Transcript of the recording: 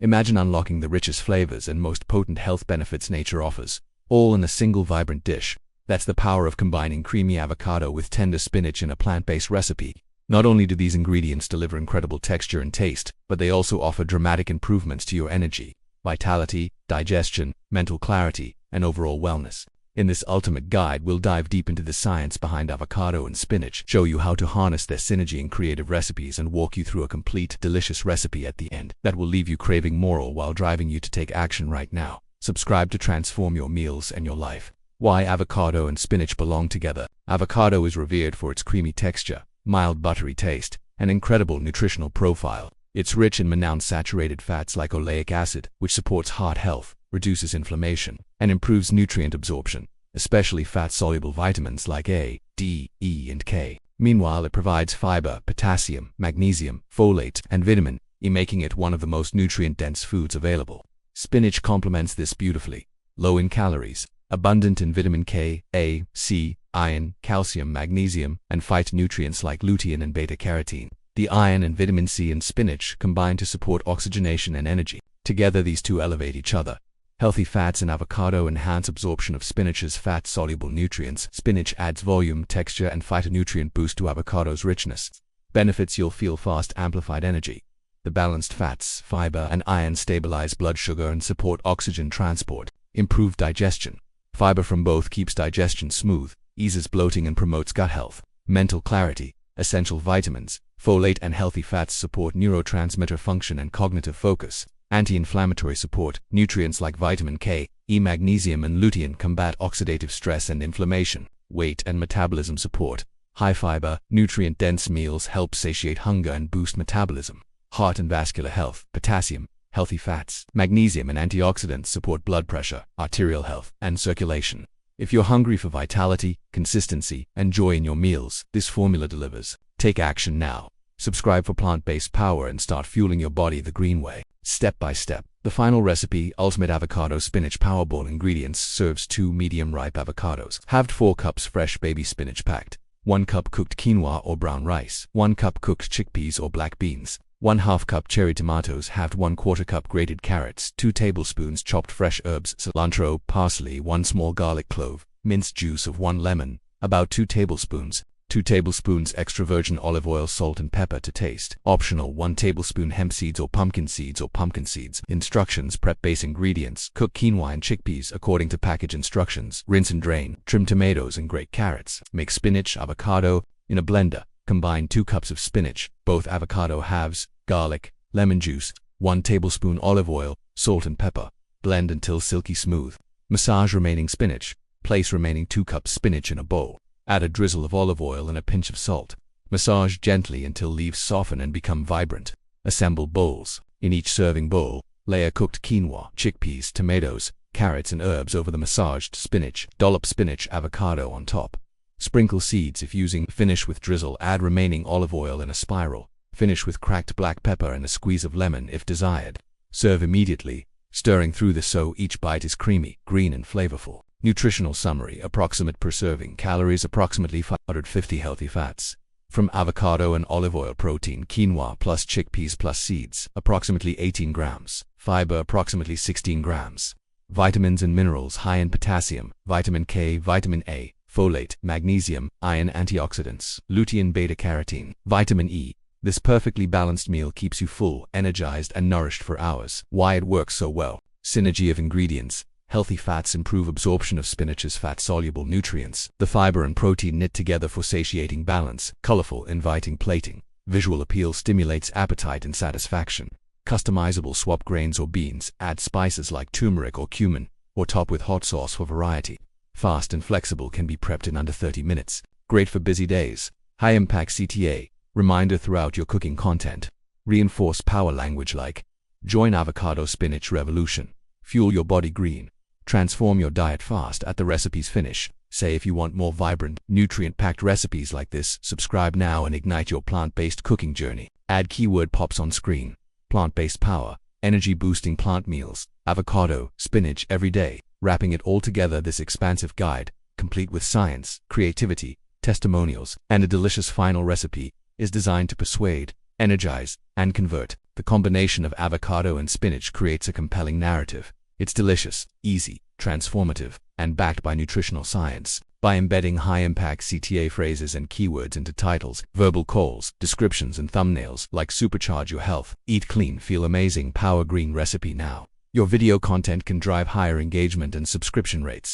Imagine unlocking the richest flavors and most potent health benefits nature offers, all in a single vibrant dish. That's the power of combining creamy avocado with tender spinach in a plant-based recipe. Not only do these ingredients deliver incredible texture and taste, but they also offer dramatic improvements to your energy, vitality, digestion, mental clarity, and overall wellness. In this ultimate guide, we'll dive deep into the science behind avocado and spinach, show you how to harness their synergy in creative recipes, and walk you through a complete, delicious recipe at the end that will leave you craving more, all while driving you to take action right now. Subscribe to transform your meals and your life. Why avocado and spinach belong together. Avocado is revered for its creamy texture, mild buttery taste, and incredible nutritional profile. It's rich in monounsaturated fats like oleic acid, which supports heart health, reduces inflammation, and improves nutrient absorption, especially fat-soluble vitamins like A, D, E, and K. Meanwhile, it provides fiber, potassium, magnesium, folate, and vitamin E, making it one of the most nutrient-dense foods available. Spinach complements this beautifully. Low in calories, abundant in vitamin K, A, C, iron, calcium, magnesium, and phytonutrients like lutein and beta-carotene. The iron and vitamin C in spinach combine to support oxygenation and energy. Together, these two elevate each other. Healthy fats in avocado enhance absorption of spinach's fat-soluble nutrients. Spinach adds volume, texture, and phytonutrient boost to avocado's richness. Benefits: you'll feel fast, amplified energy. The balanced fats, fiber, and iron stabilize blood sugar and support oxygen transport. Improved digestion. Fiber from both keeps digestion smooth, eases bloating, and promotes gut health. Mental clarity. Essential vitamins, folate, and healthy fats support neurotransmitter function and cognitive focus. Anti-inflammatory support. Nutrients like vitamin K, E, magnesium, and lutein combat oxidative stress and inflammation. Weight and metabolism support. High fiber, nutrient-dense meals help satiate hunger and boost metabolism. Heart and vascular health. Potassium, healthy fats, magnesium, and antioxidants support blood pressure, arterial health, and circulation. If you're hungry for vitality, consistency, and joy in your meals, this formula delivers. Take action now. Subscribe for plant-based power and start fueling your body the green way. Step by step. The final recipe, Ultimate Avocado Spinach Powerball. Ingredients: serves 2 medium-ripe avocados. Halved 4 cups fresh baby spinach packed. 1 cup cooked quinoa or brown rice. 1 cup cooked chickpeas or black beans. 1/2 cup cherry tomatoes. Halved 1/4 cup grated carrots. 2 tablespoons chopped fresh herbs, cilantro, parsley. 1 small garlic clove. Minced juice of 1 lemon. About 2 tablespoons. 2 tablespoons extra virgin olive oil, salt, and pepper to taste. Optional: 1 tablespoon hemp seeds or pumpkin seeds. Instructions: prep base ingredients: cook quinoa and chickpeas according to package instructions. Rinse and drain. Trim tomatoes and grate carrots. Mix spinach, avocado in a blender. Combine 2 cups of spinach, both avocado halves, garlic, lemon juice, 1 tablespoon olive oil, salt, and pepper. Blend until silky smooth. Massage remaining spinach. Place remaining 2 cups spinach in a bowl. Add a drizzle of olive oil and a pinch of salt. Massage gently until leaves soften and become vibrant. Assemble bowls. In each serving bowl, layer cooked quinoa, chickpeas, tomatoes, carrots, and herbs over the massaged spinach. Dollop spinach, avocado on top. Sprinkle seeds if using. Finish with drizzle. Add remaining olive oil in a spiral. Finish with cracked black pepper and a squeeze of lemon if desired. Serve immediately, stirring through this so each bite is creamy, green, and flavorful. Nutritional summary: approximate per serving. Calories: approximately 550. Healthy fats from avocado and olive oil. Protein: quinoa plus chickpeas plus seeds, approximately 18 grams. Fiber: approximately 16 grams. Vitamins and minerals: high in potassium, vitamin K, vitamin A, folate, magnesium, iron, antioxidants, lutein, beta-carotene, vitamin E. This perfectly balanced meal keeps you full, energized, and nourished for hours. Why it works so well. Synergy of ingredients. Healthy fats improve absorption of spinach's fat-soluble nutrients. The fiber and protein knit together for satiating balance. Colorful, inviting plating. Visual appeal stimulates appetite and satisfaction. Customizable: swap grains or beans. Add spices like turmeric or cumin, or top with hot sauce for variety. Fast and flexible, can be prepped in under 30 minutes. Great for busy days. High-impact CTA. Reminder throughout your cooking content. Reinforce power language like, join avocado spinach revolution. Fuel your body green. Transform your diet fast at the recipe's finish. Say if you want more vibrant, nutrient-packed recipes like this, subscribe now and ignite your plant-based cooking journey. Add keyword pops on screen. Plant-based power, energy-boosting plant meals, avocado, spinach every day. Wrapping it all together, this expansive guide, complete with science, creativity, testimonials, and a delicious final recipe, is designed to persuade, energize, and convert. The combination of avocado and spinach creates a compelling narrative. It's delicious, easy, transformative, and backed by nutritional science. By embedding high-impact CTA phrases and keywords into titles, verbal calls, descriptions, and thumbnails like supercharge your health, eat clean, feel amazing, power green recipe now. Your video content can drive higher engagement and subscription rates.